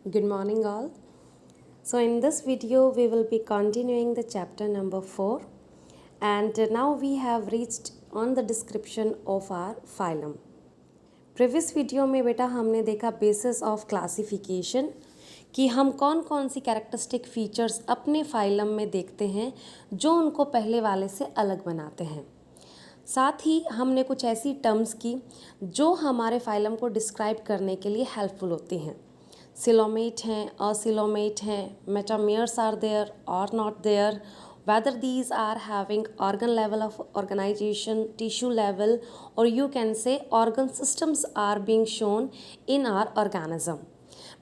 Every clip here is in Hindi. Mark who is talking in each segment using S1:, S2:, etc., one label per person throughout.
S1: Good morning, all. So, in this video, we will be continuing the chapter number 4, and now we have reached on the description of our phylum. Previous video में बेटा हमने देखा बेसिस ऑफ क्लासिफिकेशन कि हम कौन कौन सी कैरेक्टरिस्टिक फीचर्स अपने फाइलम में देखते हैं जो उनको पहले वाले से अलग बनाते हैं। साथ ही हमने कुछ ऐसी टर्म्स की जो हमारे फाइलम को डिस्क्राइब करने के लिए हेल्पफुल होती हैं। सिलोमेट हैं, असिलोमेट हैं, मेटामियर्स आर देयर और not there, whether these are having organ level of organization, tissue level, or you can say organ systems are being shown in our organism.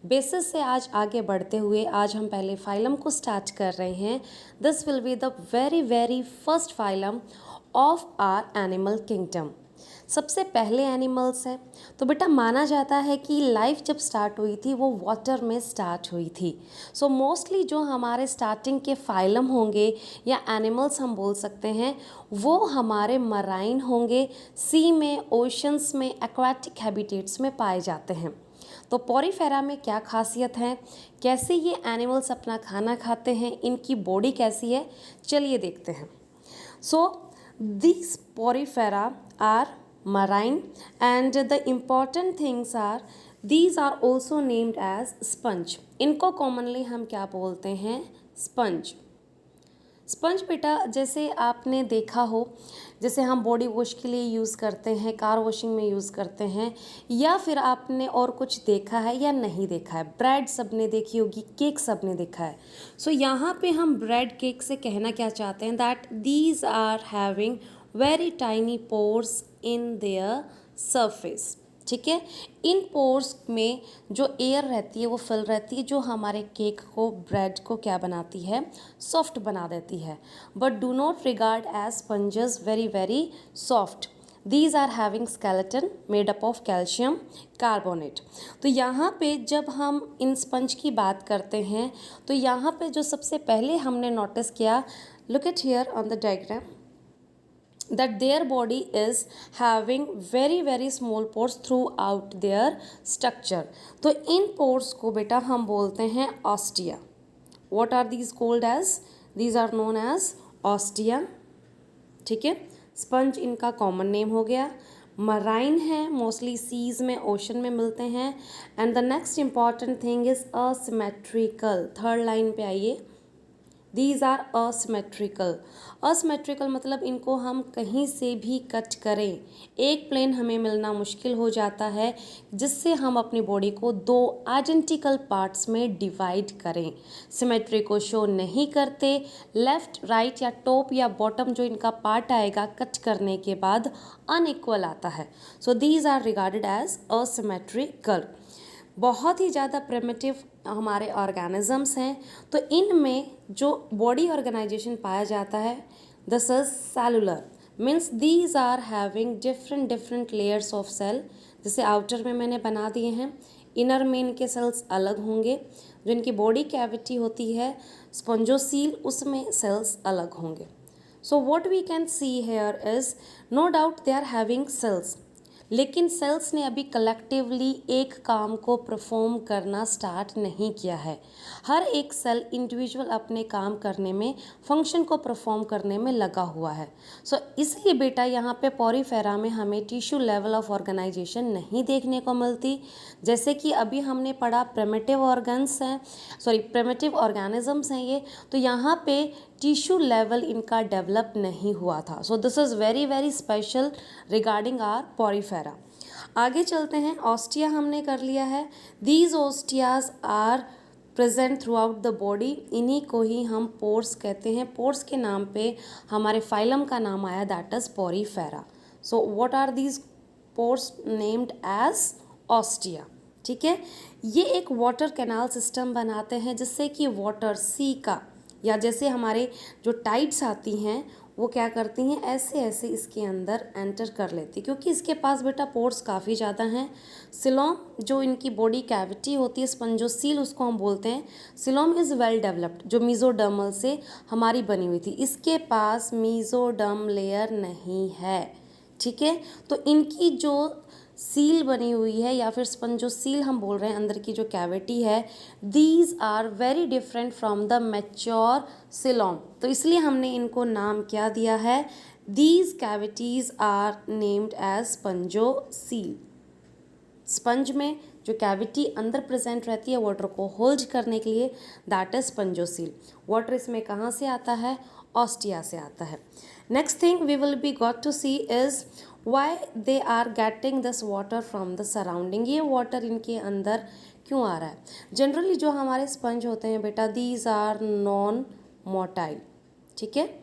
S1: Basis से आज आगे बढ़ते हुए आज हम पहले फाइलम को स्टार्ट कर रहे हैं। This will be the very first phylum of our animal kingdom. सबसे पहले एनिमल्स है तो बेटा माना जाता है कि लाइफ जब स्टार्ट हुई थी वो वाटर में स्टार्ट हुई थी। सो मोस्टली जो हमारे स्टार्टिंग के फाइलम होंगे या एनिमल्स हम बोल सकते हैं वो हमारे मराइन होंगे, सी में, ओशंस में, एक्वाटिक हैबिटेट्स में पाए जाते हैं। तो पॉरीफेरा में क्या खासियत है, कैसे ये एनिमल्स अपना खाना खाते हैं, इनकी बॉडी कैसी है, चलिए देखते हैं। सो these porifera are marine and the important things are these are also named as sponge. इनको commonly हम क्या बोलते हैं, sponge. स्पंज बेटा जैसे आपने देखा हो, जैसे हम बॉडी वॉश के लिए यूज़ करते हैं, कार वॉशिंग में यूज़ करते हैं, या फिर आपने और कुछ देखा है या नहीं देखा है। ब्रेड सबने देखी होगी, केक सबने देखा है। सो यहाँ पे हम ब्रेड केक से कहना क्या चाहते हैं, that these are having very tiny pores in their surface. ठीक है, इन पोर्स में जो एयर रहती है वो फिल रहती है, जो हमारे केक को, ब्रेड को क्या बनाती है, सॉफ्ट बना देती है। But do not regard as sponges very soft. These are having skeleton made up of calcium carbonate. तो यहाँ पे जब हम इन स्पंज की बात करते हैं तो यहाँ पे जो सबसे पहले हमने नोटिस किया, look at here on the diagram, that their body is having very small pores throughout their structure. तो इन pores को बेटा हम बोलते हैं ostia. What are these called as? These are known as ostia. ठीक है, स्पंज इनका कॉमन नेम हो गया। मराइन है, मोस्टली सीज में, ओशन में मिलते हैं। And the next important thing is asymmetrical. Third line पे आइए, दीज आर असिमेट्रिकल। असिमेट्रिकल मतलब इनको हम कहीं से भी कट करें, एक प्लेन हमें मिलना मुश्किल हो जाता है जिससे हम अपनी बॉडी को दो आइडेंटिकल पार्ट्स में डिवाइड करें। सिमेट्री को शो नहीं करते। लेफ्ट, राइट या टॉप या बॉटम जो इनका पार्ट आएगा कट करने के बाद अनइक्वल आता है। So these are regarded as asymmetrical. बहुत ही ज़्यादा प्रिमिटिव हमारे ऑर्गेनिजम्स हैं। तो इनमें जो बॉडी ऑर्गेनाइजेशन पाया जाता है, this is cellular, means these are having different layers of cell. जैसे आउटर में मैंने बना दिए हैं, इनर में इनके सेल्स अलग होंगे। जो इनकी बॉडी कैविटी होती है स्पॉन्जोसील, उसमें सेल्स अलग होंगे। So what we can see here is, no doubt they are having cells, लेकिन सेल्स ने अभी कलेक्टिवली एक काम को परफॉर्म करना स्टार्ट नहीं किया है। हर एक सेल इंडिविजुअल अपने काम करने में, फंक्शन को परफॉर्म करने में लगा हुआ है। सो इसलिए बेटा यहाँ पे पॉरीफेरा में हमें टिश्यू लेवल ऑफ ऑर्गेनाइजेशन नहीं देखने को मिलती। जैसे कि अभी हमने पढ़ा प्रिमिटिव ऑर्गन्स हैं, प्रिमिटिव ऑर्गेनिजम्स हैं ये, तो यहाँ पे टिश्यू लेवल इनका डेवलप नहीं हुआ था। So this is very special regarding our porifera. आगे चलते हैं, ऑस्टिया हमने कर लिया है। These ostias are present throughout the body, इन्हीं को ही हम पोर्स कहते हैं। पोर्स के नाम पे हमारे फाइलम का नाम आया, that is Porifera. So what are these pores named as ostia. ठीक है, ये एक वाटर कैनाल सिस्टम बनाते हैं जिससे कि वाटर सी का, या जैसे हमारे जो टाइड्स आती हैं वो क्या करती हैं, ऐसे इसके अंदर एंटर कर लेती, क्योंकि इसके पास बेटा पोर्स काफ़ी ज़्यादा हैं। सिलोम जो इनकी बॉडी कैविटी होती है, स्पंजोसील उसको हम बोलते हैं, सिलोम इज़ वेल डेवलप्ड, जो मीजोडर्मल से हमारी बनी हुई थी। इसके पास मीजोडर्म लेयर नहीं है। ठीक है, तो इनकी जो सील बनी हुई है या फिर स्पंजो सील हम बोल रहे हैं, अंदर की जो कैविटी है, these are very different from the mature coelom. तो इसलिए हमने इनको नाम क्या दिया है, these cavities are named as spongocoel सील। स्पंज में जो कैविटी अंदर प्रेजेंट रहती है वाटर को होल्ड करने के लिए, दैट इज स्पंजोसील। वाटर इसमें कहाँ से आता है, ऑस्टिया से आता है। Next thing we will be got to see is why they are getting this water from the surrounding. ये वाटर इनके अंदर क्यों आ रहा है। जनरली जो हमारे स्पंज होते हैं बेटा, दीज आर नॉन मोटाइल, ठीक है,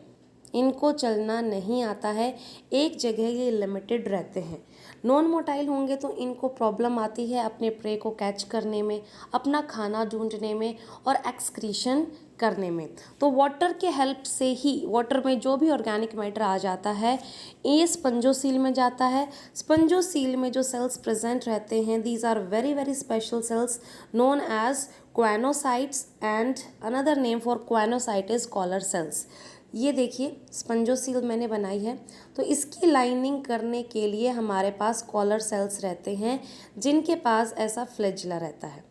S1: इनको चलना नहीं आता है, एक जगह ये लिमिटेड रहते हैं। नॉन मोटाइल होंगे तो इनको प्रॉब्लम आती है अपने प्रे को कैच करने में, अपना खाना ढूंढने में और एक्सक्रीशन करने में। तो वाटर के हेल्प से ही, वाटर में जो भी ऑर्गेनिक मैटर आ जाता है ये स्पंजोसील में जाता है। स्पंजोसील में जो सेल्स प्रेजेंट रहते हैं, these are very very special cells known as choanocytes and another name for choanocyte is collar cells. ये देखिए स्पंजोसील मैंने बनाई है, तो इसकी लाइनिंग करने के लिए हमारे पास कॉलर सेल्स रहते हैं जिनके पास ऐसा फ्लैजिला रहता है।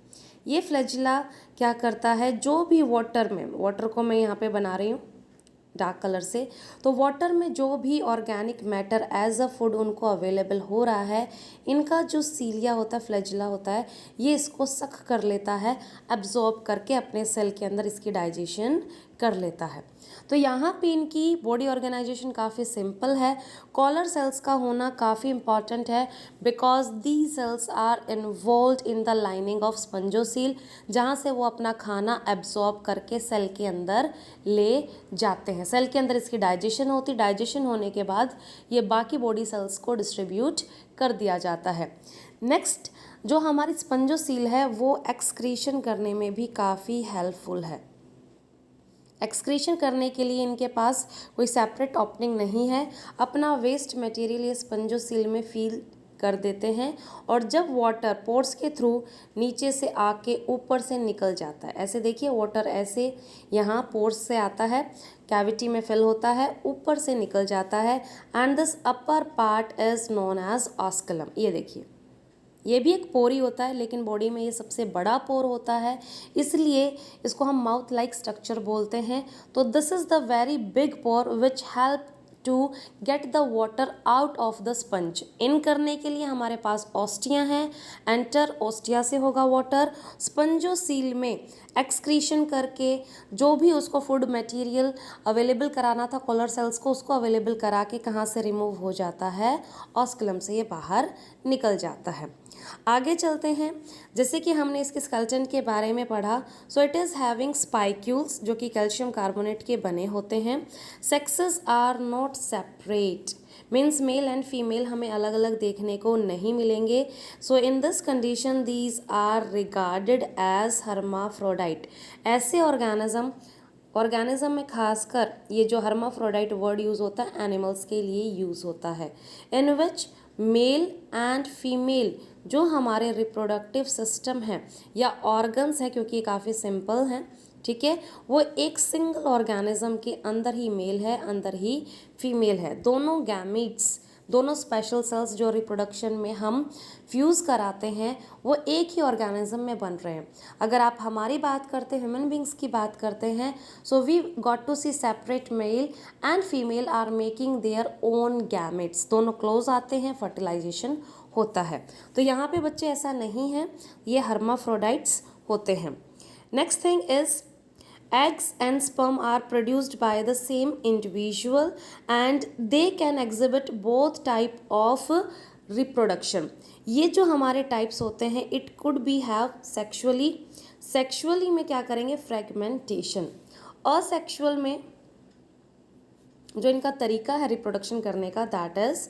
S1: ये फ्लैजिला क्या करता है, जो भी वाटर में, वाटर को मैं यहाँ पे बना रही हूँ डार्क कलर से, तो वाटर में जो भी organic matter as a food उनको अवेलेबल हो रहा है, इनका जो सीलिया होता है, फ्लैजिला होता है, ये इसको सक कर लेता है, एब्जॉर्ब करके अपने सेल के अंदर इसकी डाइजेशन कर लेता है। तो यहाँ पे इनकी बॉडी ऑर्गेनाइजेशन काफ़ी सिंपल है। कॉलर सेल्स का होना काफ़ी इंपॉर्टेंट है because the cells are involve in the lining of spongocoel, जहाँ से वो अपना खाना एब्जॉर्ब करके सेल के अंदर ले जाते हैं। सेल के अंदर इसकी डाइजेशन होती, डाइजेशन होने के बाद ये बाकी बॉडी सेल्स को डिस्ट्रीब्यूट कर दिया जाता है। नेक्स्ट जो हमारी स्पंजोसील है वो एक्सक्रीशन करने में भी काफ़ी हेल्पफुल है। एक्सक्रीशन करने के लिए इनके पास कोई सेपरेट ओपनिंग नहीं है, अपना वेस्ट मटेरियल ये स्पंजोसील में फील कर देते हैं और जब वाटर पोर्स के थ्रू नीचे से आके ऊपर से निकल जाता है, ऐसे देखिए वाटर ऐसे यहाँ पोर्स से आता है, कैविटी में फिल होता है, ऊपर से निकल जाता है and this upper part is known as osculum. ये देखिए ये भी एक पोर ही होता है लेकिन बॉडी में ये सबसे बड़ा पोर होता है, इसलिए इसको हम माउथ लाइक स्ट्रक्चर बोलते हैं। तो this is the very big pore which help to get the water out of the sponge. In करने के लिए हमारे पास ऑस्टिया हैं, एंटर ऑस्टिया से होगा वाटर, स्पंजोसील में एक्सक्रीशन करके जो भी उसको फूड मटेरियल अवेलेबल कराना था कॉलर सेल्स को, उसको अवेलेबल करा के कहाँ से रिमूव हो जाता है, ऑस्कुलम से ये बाहर निकल जाता है। आगे चलते हैं, जैसे कि हमने इसके स्केलेटन के बारे में पढ़ा, so it is having spicules जो कि कैल्शियम कार्बोनेट के बने होते हैं। Sexes are not separate, means male and female हमें अलग अलग देखने को नहीं मिलेंगे। So in this condition these are regarded as hermaphrodite. ऐसे ऑर्गेनिज्म में खासकर ये जो हर्माफ्रोडाइट वर्ड यूज़ होता है एनिमल्स के लिए यूज़ होता है, इन विच मेल एंड फीमेल जो हमारे रिप्रोडक्टिव सिस्टम है या ऑर्गन्स हैं, क्योंकि ये काफ़ी सिंपल हैं, ठीक है, वो एक सिंगल ऑर्गेनिज्म के अंदर ही मेल है, अंदर ही फीमेल है। दोनों गैमीट्स, दोनों स्पेशल सेल्स जो रिप्रोडक्शन में हम फ्यूज़ कराते हैं वो एक ही ऑर्गेनिज्म में बन रहे हैं। अगर आप हमारी बात करते हैं, ह्यूमन बींग्स की बात करते हैं, so we got to see separate male and female are making their own gametes. दोनों क्लोज आते हैं, फर्टिलाइजेशन होता है। तो यहाँ पे बच्चे ऐसा नहीं है, ये हर्माफ्रोडाइट्स होते हैं। Next thing is eggs and sperm are produced by the same individual and they can exhibit both type of reproduction। ये जो हमारे टाइप्स होते हैं it could be have sexually में क्या करेंगे, फ्रेगमेंटेशन। असेक्सुअल में जो इनका तरीका है रिप्रोडक्शन करने का दैट इज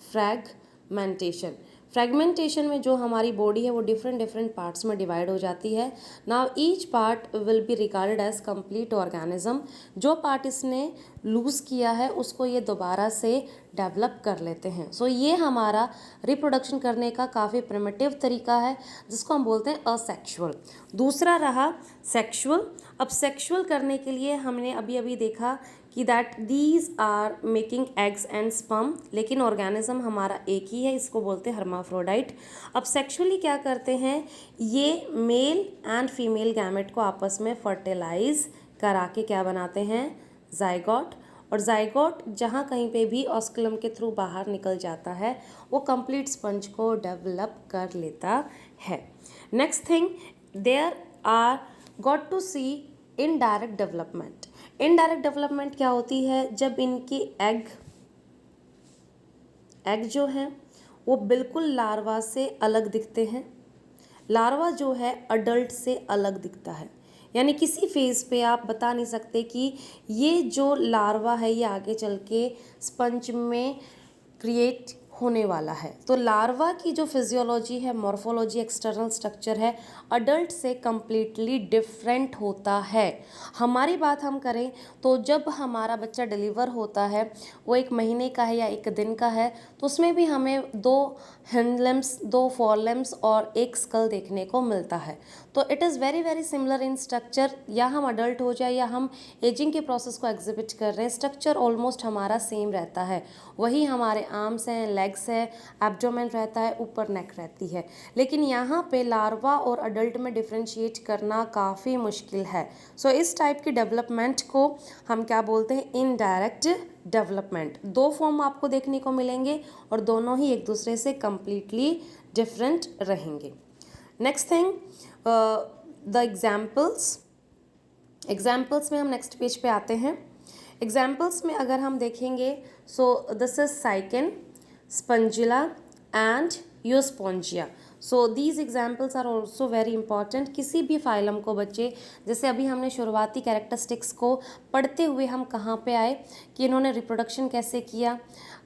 S1: फ्रेगमेंटेशन। फ्रेगमेंटेशन में जो हमारी बॉडी है वो डिफरेंट पार्ट्स में डिवाइड हो जाती है। Now each part will be regarded as complete organism. जो पार्ट इसने लूज़ किया है उसको ये दोबारा से डेवलप कर लेते हैं। सो ये हमारा रिप्रोडक्शन करने का काफ़ी प्रिमिटिव तरीका है जिसको हम बोलते हैं असेक्सुअल। दूसरा रहा सेक्सुअल। अब सेक्सुअल करने के लिए हमने अभी देखा कि that these are making eggs and sperm, लेकिन ऑर्गेनिज्म हमारा एक ही है, इसको बोलते हैं हर्माफ्रोडाइट। अब सेक्सुअली क्या करते हैं, ये मेल एंड फीमेल गैमेट को आपस में फर्टिलाइज करा के क्या बनाते हैं, जाइगोट। और जाइगोट जहाँ कहीं पे भी ऑस्कुलम के थ्रू बाहर निकल जाता है वो कंप्लीट स्पंज को डेवलप कर लेता है। Next thing, there are got to see indirect development. Indirect development क्या होती है, जब इनकी एग जो है वो बिल्कुल लार्वा से अलग दिखते हैं। लार्वा जो है अडल्ट से अलग दिखता है, यानी किसी फेज़ पे आप बता नहीं सकते कि ये जो लार्वा है ये आगे चल के स्पंज में क्रिएट होने वाला है। तो लार्वा की जो फिजियोलॉजी है, मॉर्फोलॉजी, एक्सटर्नल स्ट्रक्चर है, अडल्ट से कम्प्लीटली डिफरेंट होता है। हमारी बात हम करें तो जब हमारा बच्चा डिलीवर होता है, वो 1 महीने का है या 1 दिन का है, तो उसमें भी हमें 2 हिंड लिम्स, 2 फोर लिम्स और 1 स्कल देखने को मिलता है। तो it is very very similar in structure. या हम अडल्ट हो जाए या हम एजिंग के प्रोसेस को एग्जिबिट कर रहे हैं, स्ट्रक्चर ऑलमोस्ट हमारा सेम रहता है। वही हमारे आर्म्स हैं, लेग्स है, एब्डोमेन रहता है, ऊपर नेक रहती है। लेकिन यहाँ पे लार्वा और अडल्ट में डिफ्रेंशिएट करना काफ़ी मुश्किल है। सो इस टाइप की डेवलपमेंट को हम क्या बोलते हैं, इनडायरेक्ट डेवलपमेंट। 2 फॉर्म आपको देखने को मिलेंगे और दोनों ही एक दूसरे से कम्प्लीटली डिफरेंट रहेंगे। नेक्स्ट थिंग, द एग्जाम्पल्स में हम नेक्स्ट पेज पे आते हैं। एग्जाम्पल्स में अगर हम देखेंगे, so this is Sycon, spongilla and euspongia. So these examples are also very important. किसी भी फाइलम को बच्चे, जैसे अभी हमने शुरुआती कैरेक्टरिस्टिक्स को पढ़ते हुए हम कहाँ पे आए कि इन्होंने रिप्रोडक्शन कैसे किया,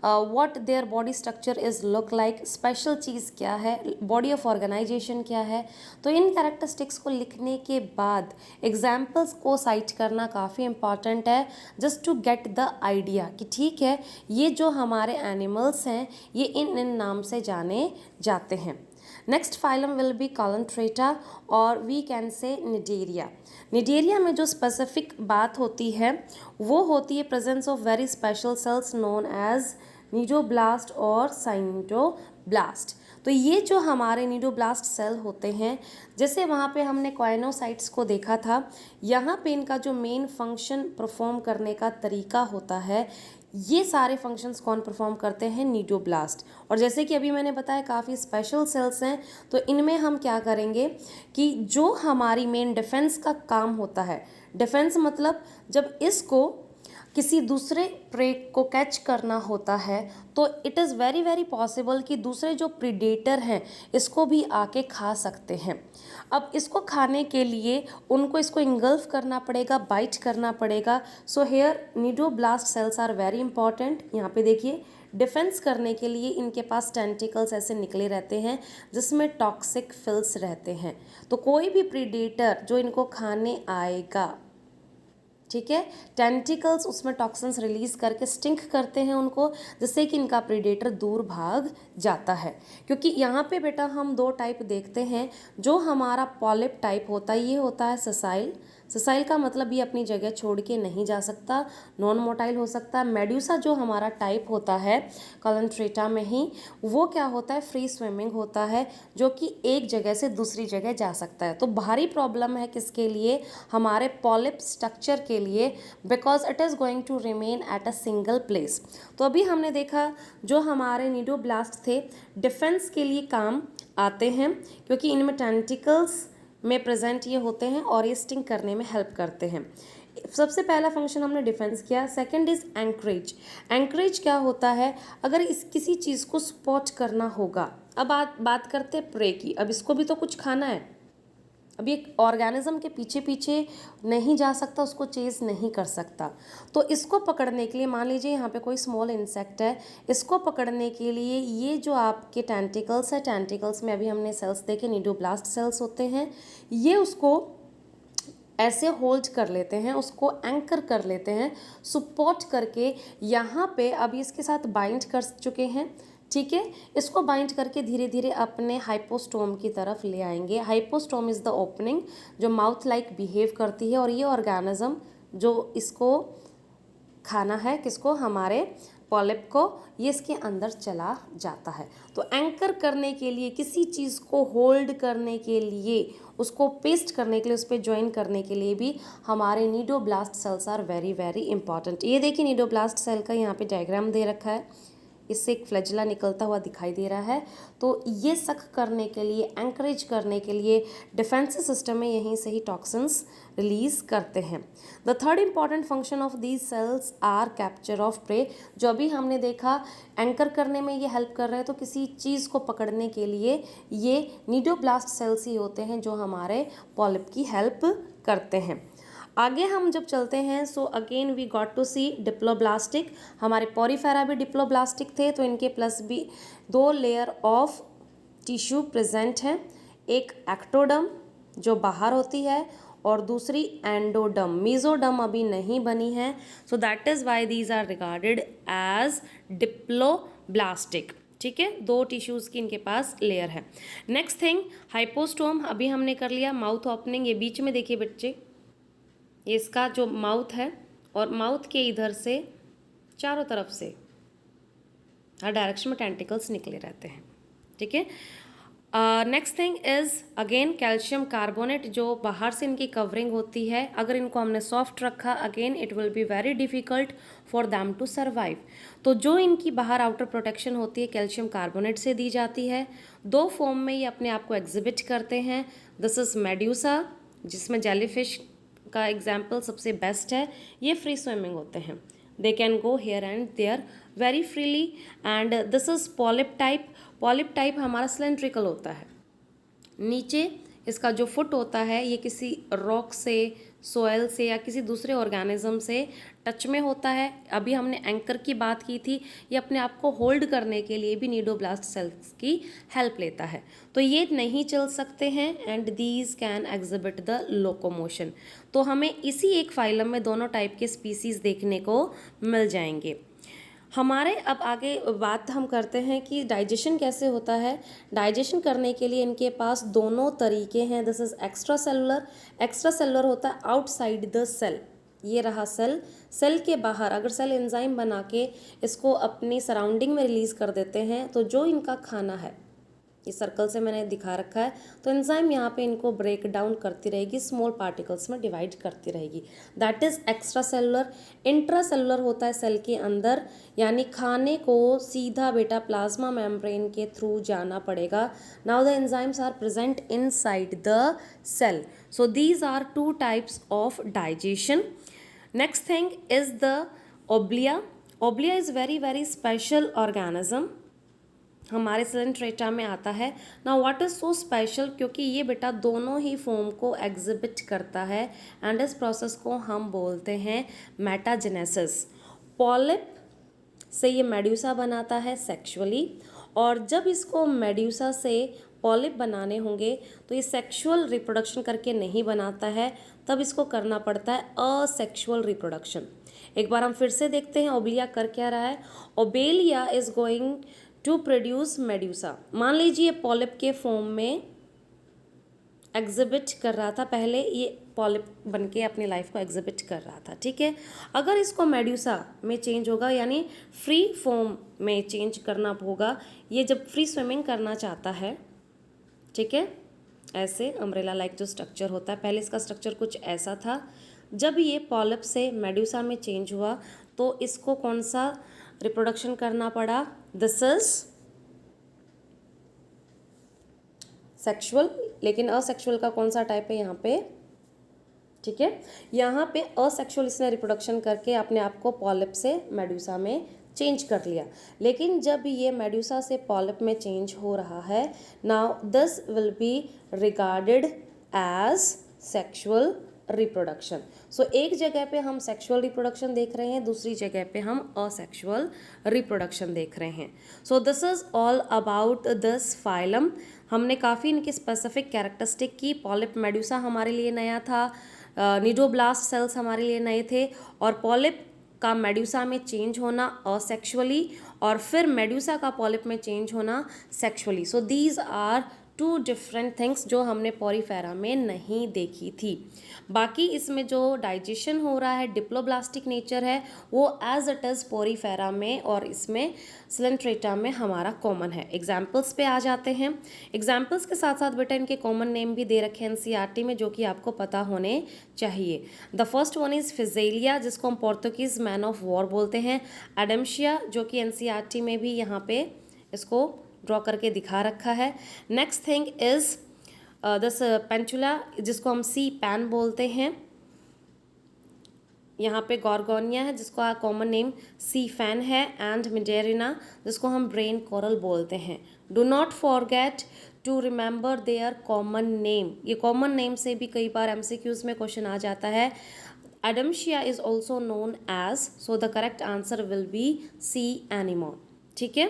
S1: what their body structure is look like, special चीज़ क्या है, बॉडी ऑफ ऑर्गेनाइजेशन क्या है। तो इन कैरेक्टरिस्टिक्स को लिखने के बाद एग्जाम्पल्स को साइट करना काफ़ी इंपॉर्टेंट है, just to get the idea कि ठीक है ये जो हमारे एनिमल्स हैं ये इन नाम से जाने जाते हैं। Next phylum will be Coelenterata और we can say Cnidaria. Cnidaria में जो स्पेसिफिक बात होती है वो होती है presence of very special cells known as cnidoblast और साइटोब्लास्ट। तो ये जो हमारे नीडोब्लास्ट सेल होते हैं, जैसे वहाँ पे हमने कॉइनोसाइट्स को देखा था, यहाँ पे इनका जो मेन फंक्शन परफॉर्म करने का तरीका होता है, ये सारे फंक्शंस कौन परफॉर्म करते हैं, नीडोब्लास्ट। और जैसे कि अभी मैंने बताया काफ़ी स्पेशल सेल्स हैं, तो इनमें हम क्या करेंगे कि जो हमारी मेन डिफेंस का काम होता है, डिफेंस मतलब जब इसको किसी दूसरे प्रे को कैच करना होता है तो it is very very possible कि दूसरे जो प्रीडेटर हैं इसको भी आके खा सकते हैं। अब इसको खाने के लिए उनको इसको इंगल्फ करना पड़ेगा, बाइट करना पड़ेगा। So here cnidoblast cells are very important. यहाँ पे देखिए, डिफेंस करने के लिए इनके पास टेंटिकल्स ऐसे निकले रहते हैं जिसमें टॉक्सिक फिल्स रहते हैं। तो कोई भी प्रीडेटर जो इनको खाने आएगा, ठीक है, टेंटिकल्स उसमें टॉक्सिन्स रिलीज करके स्टिंक करते हैं उनको, जिससे कि इनका प्रीडेटर दूर भाग जाता है। क्योंकि यहाँ पे बेटा हम 2 टाइप देखते हैं। जो हमारा पॉलिप टाइप होता है ये होता है ससाइल। ससाइल का मतलब ये अपनी जगह छोड़ के नहीं जा सकता, नॉन मोटाइल हो सकता है। मेड्यूसा जो हमारा टाइप होता है कॉलंट्रेटा में ही, वो क्या होता है, फ्री स्विमिंग होता है, जो कि एक जगह से दूसरी जगह जा सकता है। तो भारी प्रॉब्लम है किसके लिए, हमारे पॉलिप स्ट्रक्चर के लिए, because it is going to remain at a single place. तो अभी हमने देखा जो हमारे नीडोब्लास्ट थे डिफेंस के लिए काम आते हैं, क्योंकि इनमें टेंटिकल्स में प्रेजेंट ये होते हैं और ये स्टिंग करने में हेल्प करते हैं। सबसे पहला फंक्शन हमने डिफेंस किया। Second is encourage. एंकरेज क्या होता है, अगर इस किसी चीज़ को सपोर्ट करना होगा। अब बात करते हैं प्रे की। अब इसको भी तो कुछ खाना है। अब ये ऑर्गेनिज्म के पीछे पीछे नहीं जा सकता, उसको चेज नहीं कर सकता। तो इसको पकड़ने के लिए, मान लीजिए यहाँ पे कोई स्मॉल इंसेक्ट है, इसको पकड़ने के लिए ये जो आपके टेंटिकल्स है, टेंटिकल्स में अभी हमने सेल्स देखे, नीडोब्लास्ट सेल्स होते हैं, ये उसको ऐसे होल्ड कर लेते हैं, उसको एंकर कर लेते हैं, सपोर्ट करके यहाँ पे अभी इसके साथ बाइंड कर चुके हैं। ठीक है, इसको बाइंड करके धीरे धीरे अपने हाइपोस्टोम की तरफ ले आएंगे। हाइपोस्टोम इज़ द ओपनिंग जो माउथ लाइक बिहेव करती है, और ये ऑर्गेनिज्म जो इसको खाना है किसको, हमारे पॉलिप को, ये इसके अंदर चला जाता है। तो एंकर करने के लिए, किसी चीज़ को होल्ड करने के लिए, उसको पेस्ट करने के लिए, उस पर ज्वाइन करने के लिए भी हमारे cnidoblast cells are very very important. ये देखिए नीडोब्लास्ट सेल का यहाँ पे डायग्राम दे रखा है, इससे एक फ्लैजिला निकलता हुआ दिखाई दे रहा है। तो ये सक करने के लिए, एंकरेज करने के लिए डिफेंसिव सिस्टम में यहीं से ही टॉक्सिन्स रिलीज करते हैं। The third important function of these cells are capture of prey. जो अभी हमने देखा एंकर करने में ये हेल्प कर रहे हैं, तो किसी चीज़ को पकड़ने के लिए ये नीडोब्लास्ट सेल्स ही होते हैं जो हमारे पॉलिप की हेल्प करते हैं। आगे हम जब चलते हैं, so again we got to see diploblastic. हमारे पॉरीफेरा भी डिप्लोब्लास्टिक थे, तो इनके प्लस भी 2 लेयर ऑफ टिश्यू प्रेजेंट हैं। एक एक्टोडम जो बाहर होती है और दूसरी एंडोडम। मीजोडम अभी नहीं बनी है, so that is why these are regarded as diploblastic. ठीक है, 2 टिश्यूज़ की इनके पास लेयर है। नेक्स्ट थिंग हाइपोस्टोम अभी हमने कर लिया। माउथ ओपनिंग, ये बीच में देखिए बच्चे, ये इसका जो माउथ है और माउथ के इधर से चारों तरफ से हर डायरेक्शन में टेंटिकल्स निकले रहते हैं। ठीक है, next thing is again calcium carbonate, जो बाहर से इनकी कवरिंग होती है। अगर इनको हमने सॉफ्ट रखा, again it will be very difficult for them to survive. तो जो इनकी बाहर आउटर प्रोटेक्शन होती है कैल्शियम कार्बोनेट से दी जाती है। 2 फॉर्म में ये अपने आप को एग्जिबिट करते हैं। दिस इज़ मेड्यूसा, जिसमें जेलीफिश का एग्जाम्पल सबसे बेस्ट है। ये फ्री स्विमिंग होते हैं, they can go here and there very freely. And this is polyp type. Polyp type हमारा सिलेंड्रिकल होता है। नीचे इसका जो फुट होता है ये किसी रॉक से, सोयल से या किसी दूसरे ऑर्गेनिज्म से टच में होता है। अभी हमने एंकर की बात की थी, ये अपने आप को होल्ड करने के लिए भी नीडोब्लास्ट सेल्स की हेल्प लेता है। तो ये नहीं चल सकते हैं and these can exhibit the locomotion. तो हमें इसी एक फाइलम में दोनों टाइप के स्पीसीज देखने को मिल जाएंगे। हमारे अब आगे बात हम करते हैं कि डाइजेशन कैसे होता है। डाइजेशन करने के लिए इनके पास दोनों तरीके हैं। This is extra cellular. Extra cellular होता है आउटसाइड द सेल। ये रहा सेल। सेल के बाहर अगर सेल एंजाइम बना के इसको अपनी सराउंडिंग में रिलीज कर देते हैं, तो जो इनका खाना है, इस सर्कल से मैंने दिखा रखा है, तो एंजाइम यहाँ पे इनको ब्रेक डाउन करती रहेगी, स्मॉल पार्टिकल्स में डिवाइड करती रहेगी। That is extra cellular. Intra cellular होता है सेल के अंदर, यानी खाने को सीधा बेटा प्लाज्मा मेम्ब्रेन के थ्रू जाना पड़ेगा। Now the enzymes are present inside the cell. So these are 2 types of digestion. Next thing is the obelia. Obelia is very very special organism, हमारे सिलेंट्रेटा में आता है। ना व्हाट इज़ सो स्पेशल, क्योंकि ये बेटा दोनों ही फॉर्म को एग्जिबिट करता है एंड इस प्रोसेस को हम बोलते हैं मेटाजेनेसिस। पॉलिप से ये मेड्यूसा बनाता है सेक्सुअली, और जब इसको मेड्यूसा से पॉलिप बनाने होंगे तो ये सेक्सुअल रिप्रोडक्शन करके नहीं बनाता है, तब इसको करना पड़ता है असेक्सुअल रिप्रोडक्शन। एक बार हम फिर से देखते हैं ओब्लिया कर क्या रहा है। Obelia is going to produce medusa. मान लीजिए पॉलिप के फॉर्म में एग्जिबिट कर रहा था, पहले ये पॉलिप बन के अपनी लाइफ को एग्जिबिट कर रहा था। ठीक है, अगर इसको मेड्यूसा में चेंज होगा, यानी फ्री फॉर्म में चेंज करना होगा। ये जब फ्री स्विमिंग करना चाहता है, ठीक है, ऐसे अम्ब्रेला लाइक जो स्ट्रक्चर होता है, पहले इसका स्ट्रक्चर कुछ ऐसा था। जब ये पॉलिप से मेड्यूसा में चेंज हुआ तो इसको कौन सा रिप्रोडक्शन करना पड़ा? दिस इज सेक्सुअल, लेकिन असेक्सुअल का कौन सा टाइप है यहाँ पे? ठीक है, यहाँ पे असेक्सुअल इसने रिप्रोडक्शन करके अपने आप को पॉलिप से मेड्यूसा में चेंज कर लिया। लेकिन जब ये मेड्यूसा से पॉलिप में चेंज हो रहा है, now this will be regarded as sexual reproduction. सो एक जगह पे हम सेक्सुअल रिप्रोडक्शन देख रहे हैं, दूसरी जगह पे हम असेक्सुअल रिप्रोडक्शन देख रहे हैं। सो this is all about this phylum. हमने काफ़ी इनकी स्पेसिफिक कैरेक्टरिस्टिक की। पॉलिप मेड्यूसा हमारे लिए नया था, नीडोब्लास्ट सेल्स हमारे लिए नए थे, और पॉलिप का मेड्यूसा में चेंज होना असेक्सुअली, और फिर मेड्यूसा का पॉलिप में चेंज होना sexually. So these are 2 different things जो हमने पॉरीफेरा में नहीं देखी थी। बाकी इसमें जो डाइजेशन हो रहा है डिप्लोब्लास्टिक नेचर है वो एज इट इज़ पॉरीफेरा में और इसमें सिलेंट्रेटा में हमारा कॉमन है। एग्जाम्पल्स पे आ जाते हैं। एग्जाम्पल्स के साथ साथ बेटा इनके कॉमन नेम भी दे रखे हैं एनसीईआरटी में, जो कि आपको पता होने चाहिए। द फर्स्ट वन इज़ फिजेलिया, जिसको हम पोर्तुगीज मैन ऑफ वॉर बोलते हैं। एडम्शिया, जो कि एनसीईआरटी में भी यहाँ पे इसको ड्रॉ करके दिखा रखा है। नेक्स्ट थिंग इज दिस पेंचुला, जिसको हम सी पैन बोलते हैं। यहाँ पे गॉर्गोनिया है, जिसका कॉमन नेम सी फैन है। एंड मिडेरिना, जिसको हम ब्रेन कोरल बोलते हैं। Do not forget to remember their common name. ये कॉमन नेम से भी कई बार एमसीक्यूज में क्वेश्चन आ जाता है। Adamsia is also known as, so the correct answer will be sea anemone. ठीक है,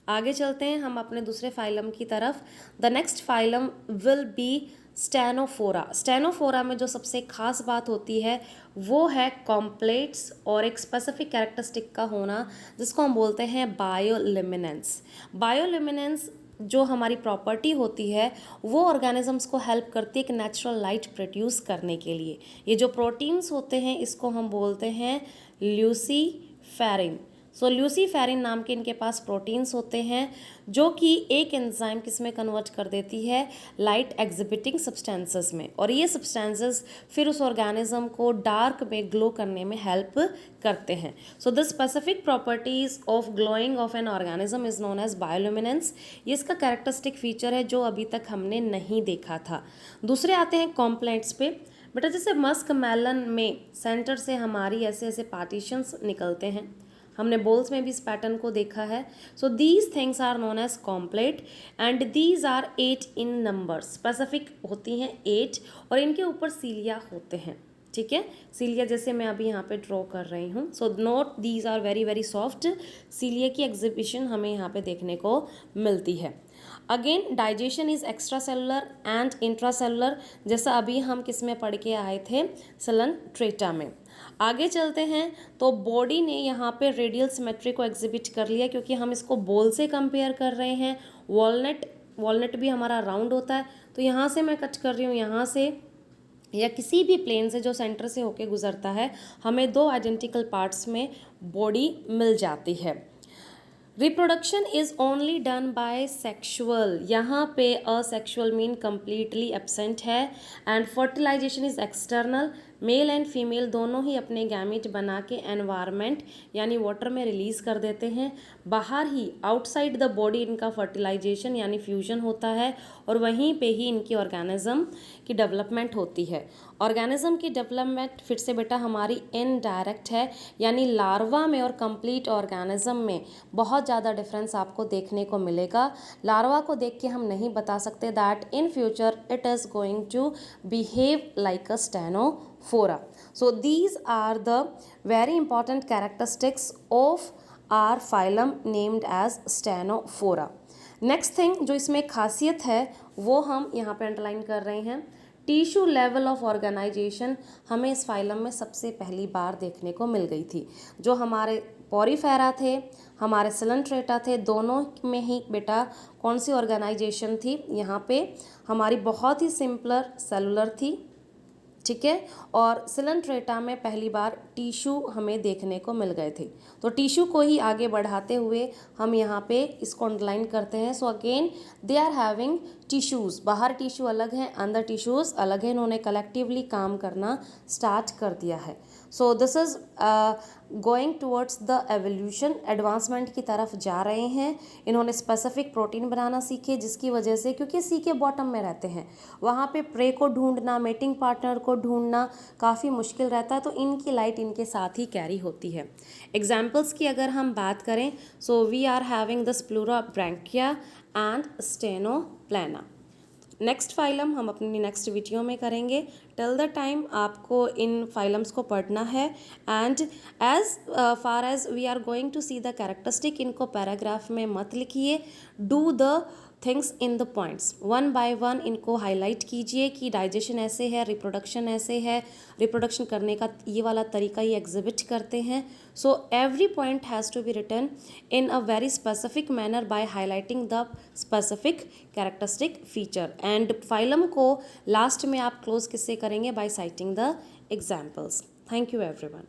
S1: आगे चलते हैं हम अपने दूसरे फाइलम की तरफ। The next phylum will be Ctenophora. Ctenophora में जो सबसे खास बात होती है वो है कॉम्प्लेट्स और एक स्पेसिफिक कैरेक्टरिस्टिक का होना, जिसको हम बोलते हैं बायोलिमिनेंस। बायोलिमिनेंस जो हमारी प्रॉपर्टी होती है वो ऑर्गेनिजम्स को हेल्प करती है एक नेचुरल लाइट प्रोड्यूस करने के लिए। ये जो प्रोटीन्स होते हैं इसको हम बोलते हैं ल्यूसीफेरिन। सो ल्यूसीफेरिन नाम के इनके पास प्रोटीन्स होते हैं जो कि एक एंजाइम किसमें कन्वर्ट कर देती है, लाइट एग्जिबिटिंग सब्सटेंसेस में, और ये सब्सटेंसेस फिर उस ऑर्गेनिज्म को डार्क में ग्लो करने में हेल्प करते हैं। So the specific properties of glowing of an organism is known as bioluminescence. ये इसका कैरेक्टरिस्टिक फीचर है जो अभी तक हमने नहीं देखा था। दूसरे आते हैं कॉम्प्लेंट्स पे। बेटा जैसे मस्क मेलन में सेंटर से हमारी ऐसे ऐसे पार्टीशंस निकलते हैं, हमने बोल्स में भी इस पैटर्न को देखा है। So these things are known as comb plate and these are 8 in number. Specific होती हैं 8 और इनके ऊपर सीलिया होते हैं। ठीक है, सीलिया जैसे मैं अभी यहाँ पे ड्रॉ कर रही हूँ। So note these are very very soft. Cilia की एग्जिबिशन हमें यहाँ पे देखने को मिलती है। Again digestion is extracellular and intracellular, जैसा अभी हम किस में पढ़ के आए थे, सिलेंट्रेटा में। आगे चलते हैं तो बॉडी ने यहाँ पे रेडियल सिमेट्री को एग्जिबिट कर लिया, क्योंकि हम इसको बॉल से कंपेयर कर रहे हैं। वॉलनट भी हमारा राउंड होता है, तो यहाँ से मैं कट कर रही हूँ, यहाँ से या किसी भी प्लेन से जो सेंटर से होके गुजरता है, हमें 2 आइडेंटिकल पार्ट्स में बॉडी मिल जाती है। Reproduction is only done by sexual, यहाँ पे असेक्शुअल मीन कंप्लीटली एब्सेंट है। And fertilisation is external, male and female दोनों ही अपने गैमेट बना के एनवायरनमेंट यानी वाटर में रिलीज कर देते हैं। बाहर ही आउटसाइड द बॉडी इनका फर्टिलाइजेशन यानी फ्यूजन होता है और वहीं पे ही इनकी ऑर्गेनिज्म की डेवलपमेंट होती है। ऑर्गेनिज्म की डेवलपमेंट फिर से बेटा हमारी इनडायरेक्ट है, यानी लार्वा में और कंप्लीट ऑर्गेनिज्म में बहुत ज़्यादा डिफरेंस आपको देखने को मिलेगा। लार्वा को देख के हम नहीं बता सकते that in future it is going to behave like a Ctenophora. So these are the very important characteristics of our phylum named as Stenophora. Next thing जो इसमें खासियत है वो हम यहाँ पे अंडरलाइन कर रहे हैं। टिश्यू लेवल ऑफ ऑर्गेनाइजेशन हमें इस फाइलम में सबसे पहली बार देखने को मिल गई थी। जो हमारे पॉरीफेरा थे, हमारे सिलेंट्रेटा थे, दोनों में ही बेटा कौन सी ऑर्गेनाइजेशन थी, यहाँ पे हमारी बहुत ही सिंपलर सेलुलर थी। ठीक है, और सिलेंट्रेटा में पहली बार टिश्यू हमें देखने को मिल गए थे। तो टिश्यू को ही आगे बढ़ाते हुए हम यहाँ पे इसको अंडरलाइन करते हैं। So again they are having tissues, बाहर टिश्यू अलग हैं, अंदर टिश्यूज़ अलग हैं, इन्होंने कलेक्टिवली काम करना स्टार्ट कर दिया है। सो this is going towards the evolution, advancement की तरफ जा रहे हैं। इन्होंने स्पेसिफिक प्रोटीन बनाना सीखे, जिसकी वजह से क्योंकि सी के बॉटम में रहते हैं, वहाँ पे प्रे को ढूंढना, मेटिंग पार्टनर को ढूंढना काफ़ी मुश्किल रहता है, तो इनकी लाइट इनके साथ ही कैरी होती है। एग्जाम्पल्स की अगर हम बात करें, so we are having the pleurobrachia and ctenoplana. Next phylum हम अपनी नेक्स्ट वीडियो में करेंगे। टिल द टाइम आपको इन फाइलम्स को पढ़ना है and as far as we are going to see the characteristic, इनको पैराग्राफ में मत लिखिए, do the things in the points, one by one इनको हाईलाइट कीजिए कि डाइजेशन ऐसे है, रिप्रोडक्शन ऐसे है, रिप्रोडक्शन करने का ये वाला तरीका ये एग्जिबिट करते हैं. So every point has to be written in a very specific manner by highlighting the specific characteristic feature. And phylum को लास्ट में आप क्लोज किससे करेंगे? By citing the examples. Thank you everyone.